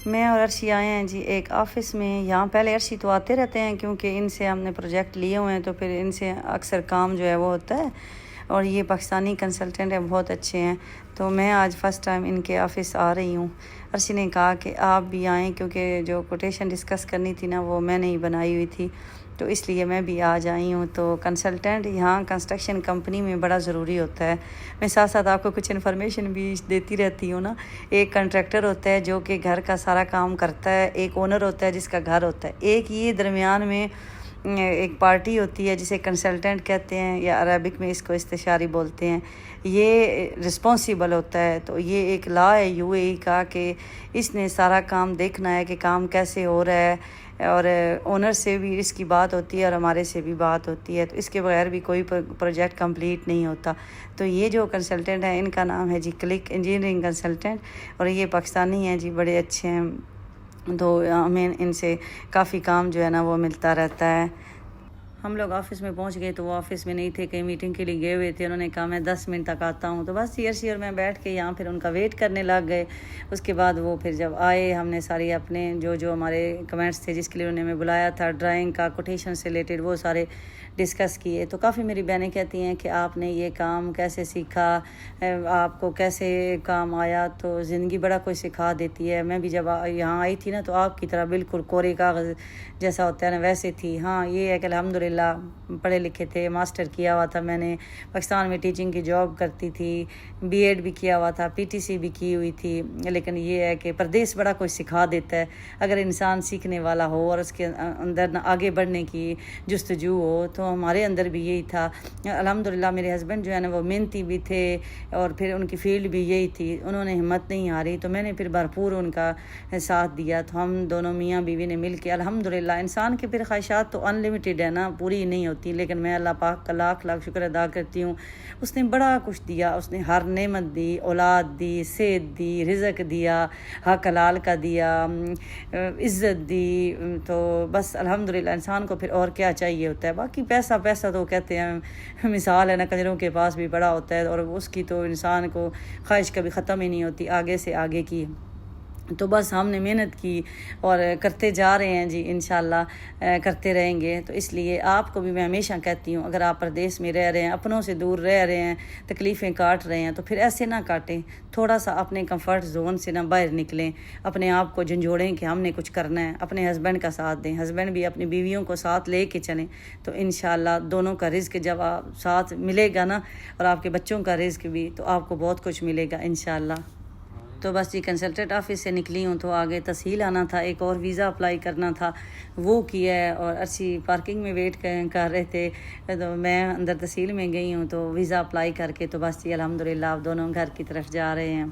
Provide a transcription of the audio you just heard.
میں اور عرشی آئے ہیں جی ایک آفس میں. یہاں پہلے عرشی تو آتے رہتے ہیں کیونکہ ان سے ہم نے پروجیکٹ لیے ہوئے ہیں، تو پھر ان سے اکثر کام جو ہے وہ ہوتا ہے، اور یہ پاکستانی کنسلٹنٹ ہیں، بہت اچھے ہیں. تو میں آج فرسٹ ٹائم ان کے آفس آ رہی ہوں. عرشی نے کہا کہ آپ بھی آئیں، کیونکہ جو کوٹیشن ڈسکس کرنی تھی نا وہ میں نے ہی بنائی ہوئی تھی، تو اس لیے میں بھی آ جائی ہوں. تو کنسلٹنٹ یہاں کنسٹرکشن کمپنی میں بڑا ضروری ہوتا ہے. میں ساتھ ساتھ آپ کو کچھ انفارمیشن بھی دیتی رہتی ہوں نا. ایک کنٹریکٹر ہوتا ہے جو کہ گھر کا سارا کام کرتا ہے، ایک اونر ہوتا ہے جس کا گھر ہوتا ہے، ایک یہ درمیان میں ایک پارٹی ہوتی ہے جسے کنسلٹنٹ کہتے ہیں، یا عربک میں اس کو استشاری بولتے ہیں. یہ رسپانسیبل ہوتا ہے. تو یہ ایک لا ہے یو اے ای کا کہ اس نے سارا کام دیکھنا ہے کہ کام کیسے ہو رہا ہے، اور اونر سے بھی اس کی بات ہوتی ہے اور ہمارے سے بھی بات ہوتی ہے. تو اس کے بغیر بھی کوئی پروجیکٹ کمپلیٹ نہیں ہوتا. تو یہ جو کنسلٹنٹ ہیں ان کا نام ہے جی کلک انجینئرنگ کنسلٹنٹ، اور یہ پاکستانی ہیں جی، بڑے اچھے ہیں. تو ہمیں ان سے کافی کام جو ہے نا وہ ملتا رہتا ہے. ہم لوگ آفس میں پہنچ گئے تو وہ آفس میں نہیں تھے، کہیں میٹنگ کے لیے گئے ہوئے تھے. انہوں نے کہا میں 10 منٹ تک آتا ہوں. تو بس عرشی اور میں بیٹھ کے یہاں پھر ان کا ویٹ کرنے لگ گئے. اس کے بعد وہ پھر جب آئے ہم نے ساری اپنے جو ہمارے کمنٹس تھے جس کے لیے انہوں نے ہمیں بلایا تھا ڈرائنگ کا، کوٹیشن سے ریلیٹڈ، وہ سارے ڈسکس کیے. تو کافی میری بہنیں کہتی ہیں کہ آپ نے یہ کام کیسے سیکھا، آپ کو کیسے کام آیا. تو زندگی بڑا کوئی سکھا دیتی ہے. میں بھی جب یہاں آئی تھی نا تو آپ کی طرح بالکل کورے کاغذ جیسا ہوتا ہے نا ویسے تھی. ہاں یہ ہے کہ الحمدللہ پڑھے لکھے تھے، ماسٹر کیا ہوا تھا میں نے، پاکستان میں ٹیچنگ کی جاب کرتی تھی، بی ایڈ بھی کیا ہوا تھا، پی ٹی سی بھی کی ہوئی تھی. لیکن یہ ہے کہ پردیس بڑا کوئی سکھا دیتا ہے اگر انسان سیکھنے والا ہو اور اس کے اندر آگے بڑھنے کی جستجو ہو. تو ہمارے اندر بھی یہی تھا. الحمدللہ میرے ہسبینڈ جو ہے نا وہ محنتی بھی تھے، اور پھر ان کی فیلڈ بھی یہی تھی. انہوں نے ہمت نہیں ہاری، تو میں نے پھر بھرپور ان کا ساتھ دیا. تو ہم دونوں میاں بیوی نے مل کے الحمدللہ، انسان کی پھر خواہشات تو ان لمیٹیڈ ہے نا، پوری نہیں ہوتی، لیکن میں اللہ پاک کا لاکھ لاکھ شکر ادا کرتی ہوں. اس نے بڑا کچھ دیا، اس نے ہر نعمت دی، اولاد دی، صحت دی، رزق دیا، حق حلال کا دیا، عزت دی. تو بس الحمدللہ انسان کو پھر اور کیا چاہیے ہوتا ہے. باقی پیسہ تو کہتے ہیں مثال ہے نا، کنجروں کے پاس بھی بڑا ہوتا ہے، اور اس کی تو انسان کو خواہش کبھی ختم ہی نہیں ہوتی، آگے سے آگے کی. تو بس ہم نے محنت کی اور کرتے جا رہے ہیں جی، انشاءاللہ کرتے رہیں گے. تو اس لیے آپ کو بھی میں ہمیشہ کہتی ہوں، اگر آپ پردیس میں رہ رہے ہیں، اپنوں سے دور رہ رہے ہیں، تکلیفیں کاٹ رہے ہیں، تو پھر ایسے نہ کاٹیں. تھوڑا سا اپنے کمفرٹ زون سے نہ باہر نکلیں، اپنے آپ کو جھنجھوڑیں کہ ہم نے کچھ کرنا ہے. اپنے ہسبینڈ کا ساتھ دیں، ہسبینڈ بھی اپنی بیویوں کو ساتھ لے کے چلیں. تو انشاءاللہ دونوں کا رزق جب آپ ساتھ ملے گا نا، اور آپ کے بچوں کا رزق بھی، تو آپ کو بہت کچھ ملے گا انشاءاللہ. تو بس جی کنسلٹنٹ آفس سے نکلی ہوں، تو آگے تحصیل آنا تھا، ایک اور ویزا اپلائی کرنا تھا، وہ کیا ہے. اور عرشی پارکنگ میں ویٹ کر رہے تھے، تو میں اندر تحصیل میں گئی ہوں تو ویزا اپلائی کر کے، تو بس جی الحمدللہ آپ دونوں گھر کی طرف جا رہے ہیں.